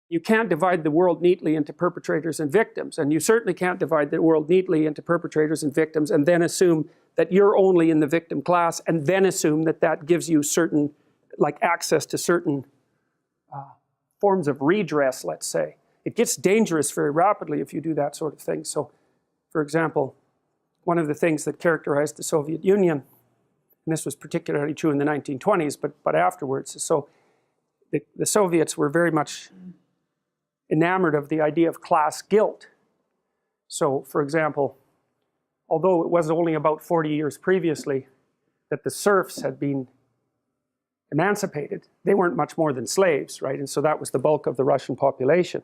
you can't divide the world neatly into perpetrators and victims, and you certainly can't divide the world neatly into perpetrators and victims and then assume that you're only in the victim class and then assume that that gives you certain, like access to certain forms of redress, let's say. It gets dangerous very rapidly if you do that sort of thing. So, for example, one of the things that characterized the Soviet Union, and this was particularly true in the 1920s, but afterwards, so the Soviets were very much enamored of the idea of class guilt. So, for example, although it was only about 40 years previously that the serfs had been emancipated, they weren't much more than slaves, right? And so that was the bulk of the Russian population.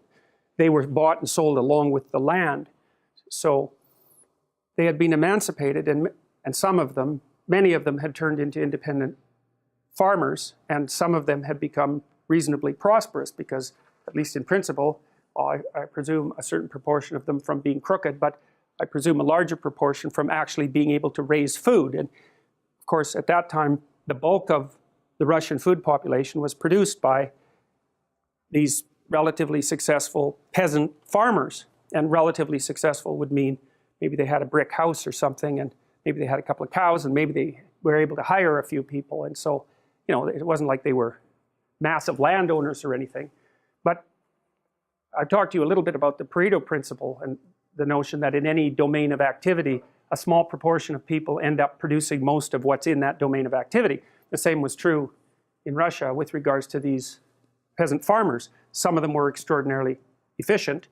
They were bought and sold along with the land. So they had been emancipated, and some of them, many of them had turned into independent farmers, and some of them had become reasonably prosperous because, at least in principle, I presume a certain proportion of them from being crooked, but I presume a larger proportion from actually being able to raise food. And of course, at that time, the bulk of the Russian food population was produced by these relatively successful peasant farmers. And relatively successful would mean maybe they had a brick house or something, and maybe they had a couple of cows, and maybe they were able to hire a few people. And so, you know, it wasn't like they were massive landowners or anything. But I've talked to you a little bit about the Pareto principle and the notion that in any domain of activity, a small proportion of people end up producing most of what's in that domain of activity. The same was true in Russia with regards to these peasant farmers. Some of them were extraordinarily efficient,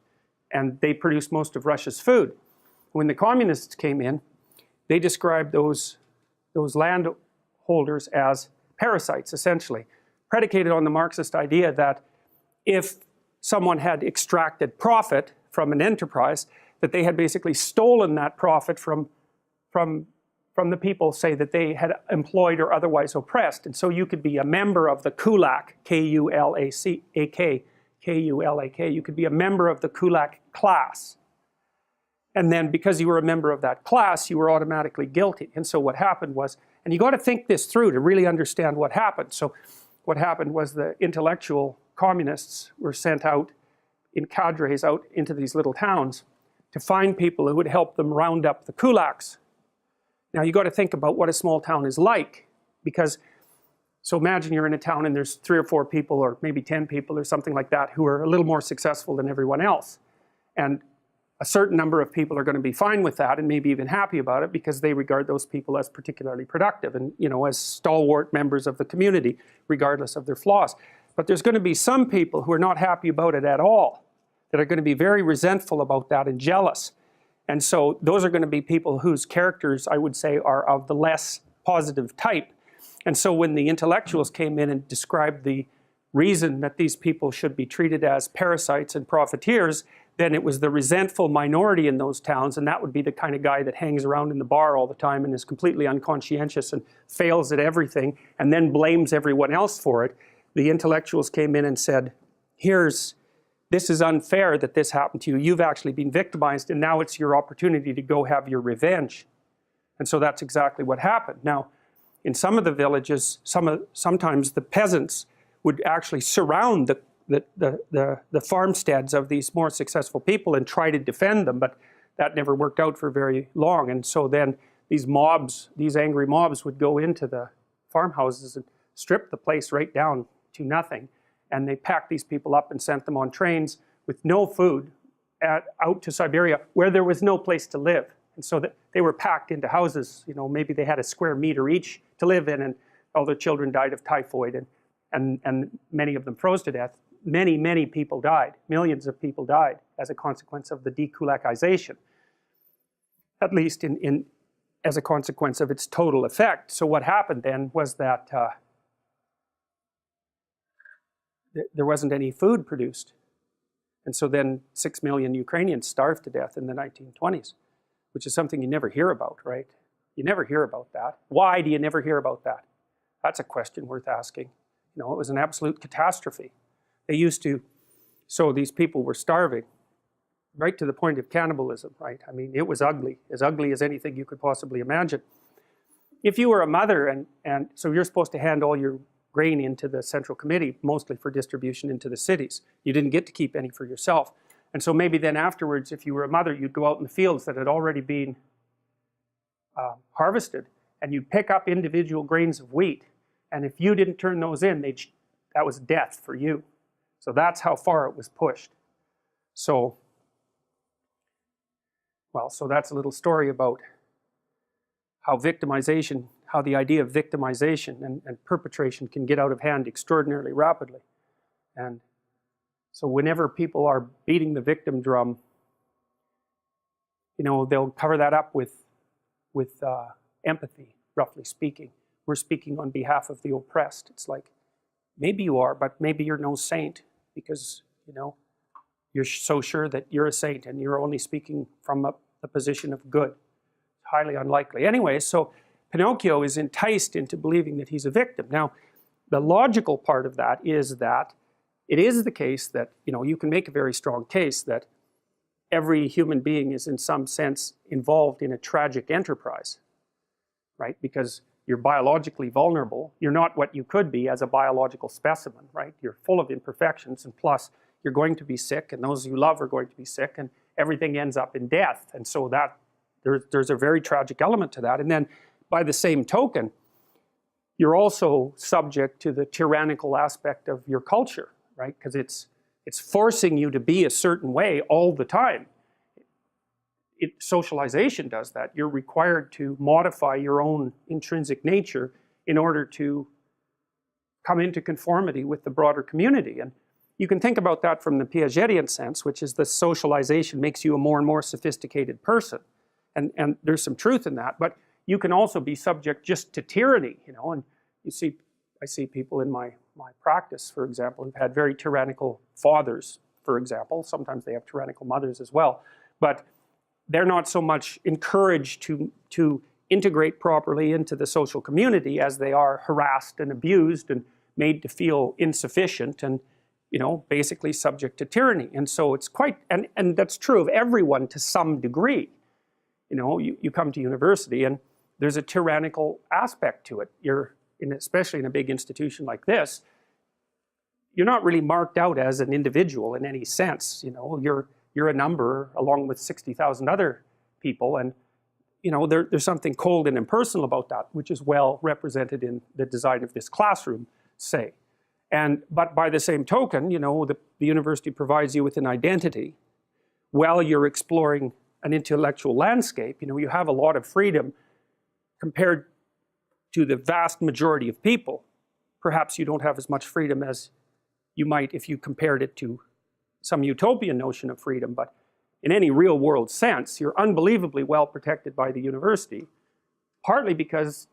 and they produced most of Russia's food. When the communists came in, they described those landholders as parasites, essentially, predicated on the Marxist idea that if someone had extracted profit from an enterprise, that they had basically stolen that profit from the people, say, that they had employed or otherwise oppressed. And so you could be a member of the kulak, K-U-L-A-K, K-U-L-A-K. You could be a member of the kulak class. And then because you were a member of that class, you were automatically guilty. And so what happened was, and you got to think this through to really understand what happened. So what happened was the intellectual communists were sent out in cadres out into these little towns to find people who would help them round up the kulaks. Now you got to think about what a small town is like, because, so imagine you're in a town and there's 3 or 4 people or maybe 10 people or something like that who are a little more successful than everyone else. And a certain number of people are going to be fine with that and maybe even happy about it because they regard those people as particularly productive and, you know, as stalwart members of the community, regardless of their flaws. But there's going to be some people who are not happy about it at all, that are going to be very resentful about that and jealous. And so those are going to be people whose characters, I would say, are of the less positive type. And so when the intellectuals came in and described the reason that these people should be treated as parasites and profiteers, then it was the resentful minority in those towns, and that would be the kind of guy that hangs around in the bar all the time and is completely unconscientious and fails at everything and then blames everyone else for it. The intellectuals came in and said, this is unfair that this happened to you. You've actually been victimized, and now it's your opportunity to go have your revenge. And so that's exactly what happened. Now, in some of the villages, sometimes the peasants would actually surround the farmsteads of these more successful people and try to defend them, but that never worked out for very long. And so then these mobs, these angry mobs, would go into the farmhouses and strip the place right down to nothing. And they packed these people up and sent them on trains with no food out to Siberia, where there was no place to live. And so that they were packed into houses, you know, maybe they had a square meter each to live in, and all their children died of typhoid, and many of them froze to death. Many, many people died. Millions of people died as a consequence of the dekulakization, at least as a consequence of its total effect. So what happened then was that there wasn't any food produced. And so then 6 million Ukrainians starved to death in the 1920s, which is something you never hear about, right? You never hear about that. Why do you never hear about that? That's a question worth asking. You know, it was an absolute catastrophe. They used to, so these people were starving, right to the point of cannibalism, right? I mean, it was ugly as anything you could possibly imagine. If you were a mother and so you're supposed to hand all your grain into the Central Committee, mostly for distribution into the cities. You didn't get to keep any for yourself. And so maybe then afterwards, if you were a mother, you'd go out in the fields that had already been harvested, and you'd pick up individual grains of wheat. And if you didn't turn those in, that was death for you. So that's how far it was pushed. So, well, so that's a little story about how victimization, how the idea of victimization and perpetration can get out of hand extraordinarily rapidly. And so whenever people are beating the victim drum, you know, they'll cover that up with empathy, roughly speaking. We're speaking on behalf of the oppressed. It's like, maybe you are, but maybe you're no saint because, you know, you're so sure that you're a saint and you're only speaking from the position of good. Highly unlikely. Anyway, so Pinocchio is enticed into believing that he's a victim. Now, the logical part of that is that it is the case that, you know, you can make a very strong case that every human being is in some sense involved in a tragic enterprise, right? Because you're biologically vulnerable. You're not what you could be as a biological specimen, right? You're full of imperfections, and plus you're going to be sick, and those you love are going to be sick, and everything ends up in death. And so that there's a very tragic element to that. And then by the same token, you're also subject to the tyrannical aspect of your culture, right? Because it's forcing you to be a certain way all the time. Socialization does that. You're required to modify your own intrinsic nature in order to come into conformity with the broader community. And you can think about that from the Piagetian sense, which is the socialization makes you a more and more sophisticated person. And there's some truth in that. But you can also be subject just to tyranny, you know. And I see people in my practice, for example, who've had very tyrannical fathers, for example. Sometimes they have tyrannical mothers as well. But they're not so much encouraged to integrate properly into the social community as they are harassed and abused and made to feel insufficient and, you know, basically subject to tyranny. And so it's quite, and that's true of everyone to some degree. You know, you come to university and there's a tyrannical aspect to it. Especially in a big institution like this, you're not really marked out as an individual in any sense. You know, you're a number along with 60,000 other people, and you know there's something cold and impersonal about that, which is well represented in the design of this classroom, say. But by the same token, you know, the university provides you with an identity while you're exploring an intellectual landscape. You know, you have a lot of freedom compared to the vast majority of people. Perhaps you don't have as much freedom as you might if you compared it to some utopian notion of freedom, but in any real world sense, you're unbelievably well protected by the university, partly because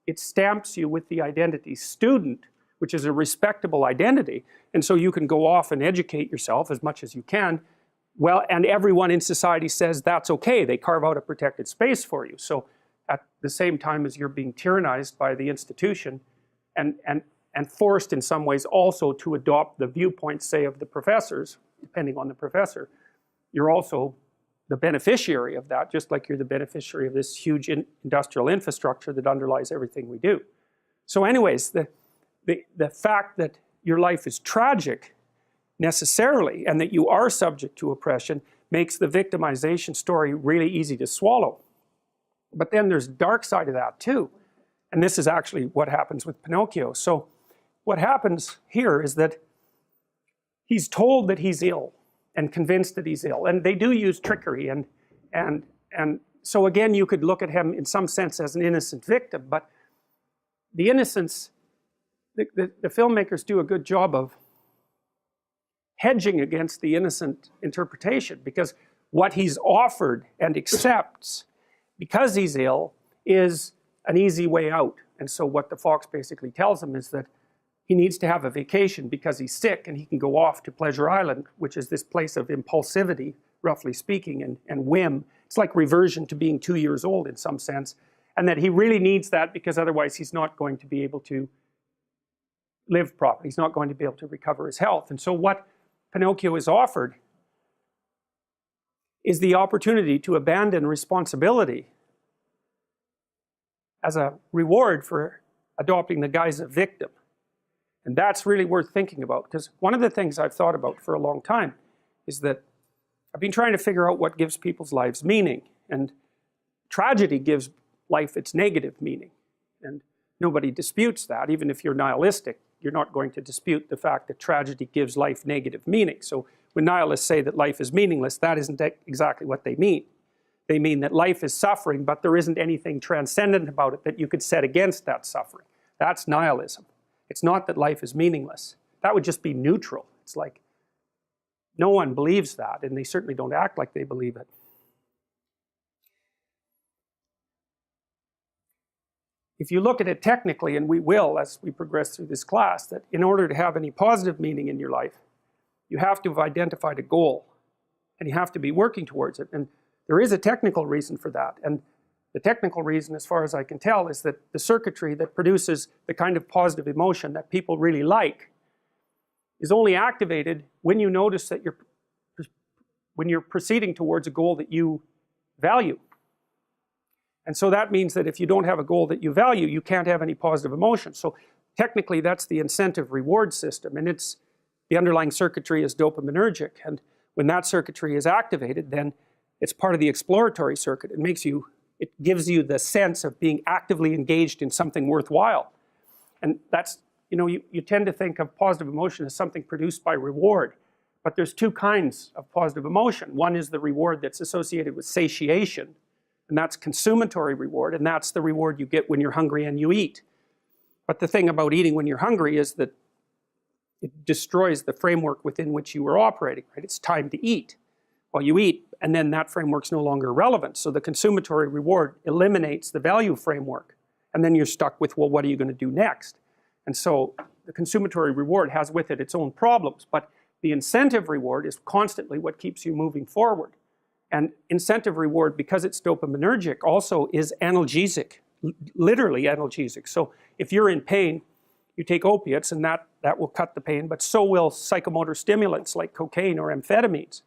it stamps you with the identity student, which is a respectable identity, and so you can go off and educate yourself as much as you can. Well, and everyone in society says that's okay. They carve out a protected space for you. So at the same time as you're being tyrannized by the institution and forced in some ways also to adopt the viewpoints, say, of the professors, depending on the professor, you're also the beneficiary of that, just like you're the beneficiary of this huge industrial infrastructure that underlies everything we do. So anyways, the fact that your life is tragic necessarily and that you are subject to oppression makes the victimization story really easy to swallow. But then there's a dark side of that too. And this is actually what happens with Pinocchio. So what happens here is that he's told that he's ill and convinced that he's ill. And they do use trickery. And so again, you could look at him in some sense as an innocent victim. But the innocence, the filmmakers do a good job of hedging against the innocent interpretation, because what he's offered and accepts because he's ill is an easy way out. And so what the fox basically tells him is that he needs to have a vacation because he's sick, and he can go off to Pleasure Island, which is this place of impulsivity, roughly speaking, and whim. It's like reversion to being 2 years old in some sense, and that he really needs that because otherwise he's not going to be able to live properly. He's not going to be able to recover his health. And so what Pinocchio is offered is the opportunity to abandon responsibility as a reward for adopting the guise of victim. And that's really worth thinking about, because one of the things I've thought about for a long time is that I've been trying to figure out what gives people's lives meaning. And tragedy gives life its negative meaning. And nobody disputes that. Even if you're nihilistic, you're not going to dispute the fact that tragedy gives life negative meaning. So when nihilists say that life is meaningless, that isn't exactly what they mean. They mean that life is suffering, but there isn't anything transcendent about it that you could set against that suffering. That's nihilism. It's not that life is meaningless. That would just be neutral. It's like no one believes that, and they certainly don't act like they believe it. If you look at it technically, and we will as we progress through this class, that in order to have any positive meaning in your life, you have to have identified a goal, and you have to be working towards it. And there is a technical reason for that. And the technical reason, as far as I can tell, is that the circuitry that produces the kind of positive emotion that people really like is only activated when you notice that when you're proceeding towards a goal that you value. And so that means that if you don't have a goal that you value, you can't have any positive emotion. So technically, that's the incentive reward system, and the underlying circuitry is dopaminergic. And when that circuitry is activated, then it's part of the exploratory circuit. It gives you the sense of being actively engaged in something worthwhile. And that's, you tend to think of positive emotion as something produced by reward. But there's two kinds of positive emotion. One is the reward that's associated with satiation, and that's consummatory reward, and that's the reward you get when you're hungry and you eat. But the thing about eating when you're hungry is that it destroys the framework within which you were operating, right? It's time to eat. Well, you eat, and then that framework's no longer relevant. So the consummatory reward eliminates the value framework. And then you're stuck with, well, what are you going to do next? And so the consummatory reward has with it its own problems. But the incentive reward is constantly what keeps you moving forward. And incentive reward, because it's dopaminergic, also is analgesic, literally analgesic. So if you're in pain, you take opiates, and that will cut the pain, but so will psychomotor stimulants like cocaine or amphetamines.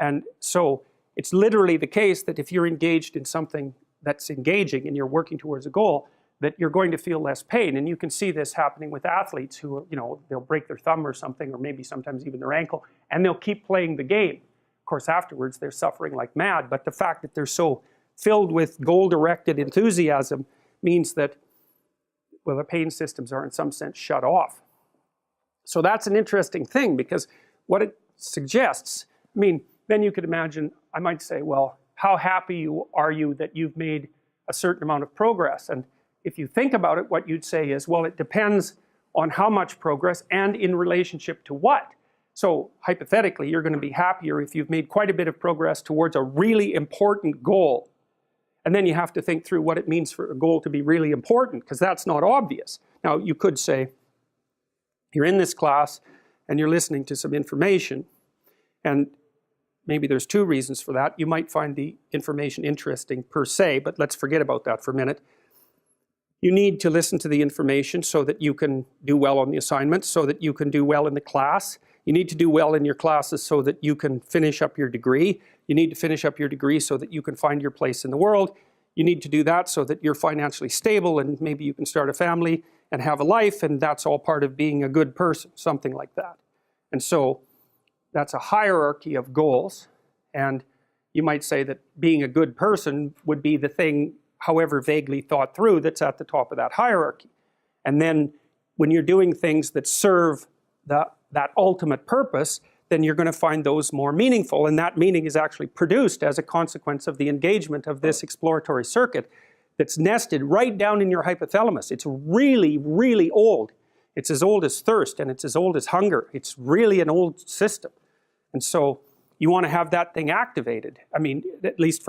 And so it's literally the case that if you're engaged in something that's engaging and you're working towards a goal, that you're going to feel less pain. And you can see this happening with athletes who, they'll break their thumb or something, or maybe sometimes even their ankle, and they'll keep playing the game. Of course, afterwards, they're suffering like mad, but the fact that they're so filled with goal-directed enthusiasm means that, well, the pain systems are in some sense shut off. So that's an interesting thing, because what it suggests, then you could imagine, I might say, well, how happy are you that you've made a certain amount of progress? And if you think about it, what you'd say is, well, it depends on how much progress and in relationship to what. So hypothetically, you're going to be happier if you've made quite a bit of progress towards a really important goal. And then you have to think through what it means for a goal to be really important, because that's not obvious. Now, you could say, you're in this class and you're listening to some information, and maybe there's two reasons for that. You might find the information interesting per se, but let's forget about that for a minute. You need to listen to the information so that you can do well on the assignments, so that you can do well in the class. You need to do well in your classes so that you can finish up your degree. You need to finish up your degree so that you can find your place in the world. You need to do that so that you're financially stable, and maybe you can start a family and have a life, and that's all part of being a good person, something like that. And so that's a hierarchy of goals, and you might say that being a good person would be the thing, however vaguely thought through, that's at the top of that hierarchy. And then when you're doing things that serve that ultimate purpose, then you're going to find those more meaningful, and that meaning is actually produced as a consequence of the engagement of this exploratory circuit that's nested right down in your hypothalamus. It's really, really old. It's as old as thirst, and it's as old as hunger. It's really an old system. And so you want to have that thing activated. At least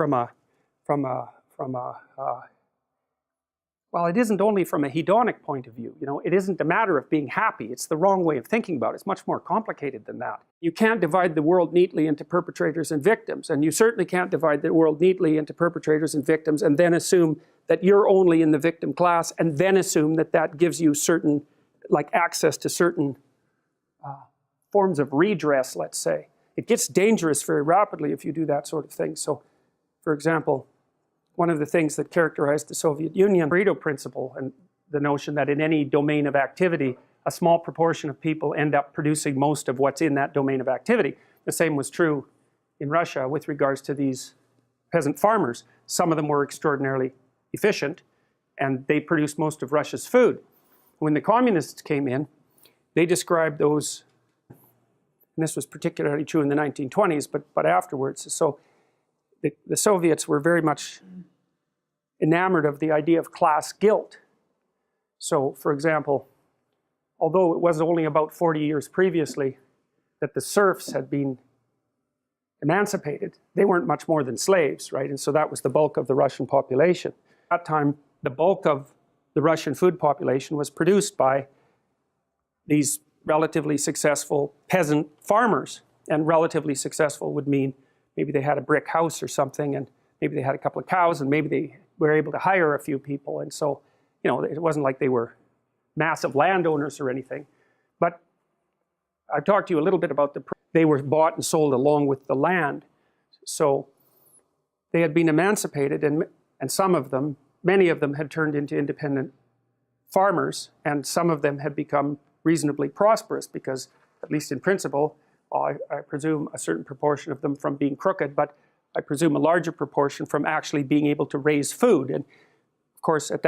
well, it isn't only from a hedonic point of view. It isn't a matter of being happy. It's the wrong way of thinking about it. It's much more complicated than that. You can't divide the world neatly into perpetrators and victims, and you certainly can't divide the world neatly into perpetrators and victims and then assume that you're only in the victim class, and then assume that that gives you certain, access to certain forms of redress, let's say. It gets dangerous very rapidly if you do that sort of thing. So, for example, one of the things that characterized the Soviet Union, Pareto principle, and the notion that in any domain of activity, a small proportion of people end up producing most of what's in that domain of activity. The same was true in Russia with regards to these peasant farmers. Some of them were extraordinarily efficient, and they produced most of Russia's food. When the communists came in, they described those, and this was particularly true in the 1920s, but afterwards. So the Soviets were very much enamored of the idea of class guilt. So, for example, although it was only about 40 years previously that the serfs had been emancipated, they weren't much more than slaves, right? And so that was the bulk of the Russian population. At that time, the bulk of the Russian food population was produced by these relatively successful peasant farmers. And relatively successful would mean maybe they had a brick house or something, and maybe they had a couple of cows, and maybe they were able to hire a few people. And so, you know, it wasn't like they were massive landowners or anything. But I've talked to you a little bit about they were bought and sold along with the land. So they had been emancipated, and some of them, many of them had turned into independent farmers, and some of them had become reasonably prosperous because, at least in principle, I presume a certain proportion of them from being crooked, but I presume a larger proportion from actually being able to raise food. And of course, at that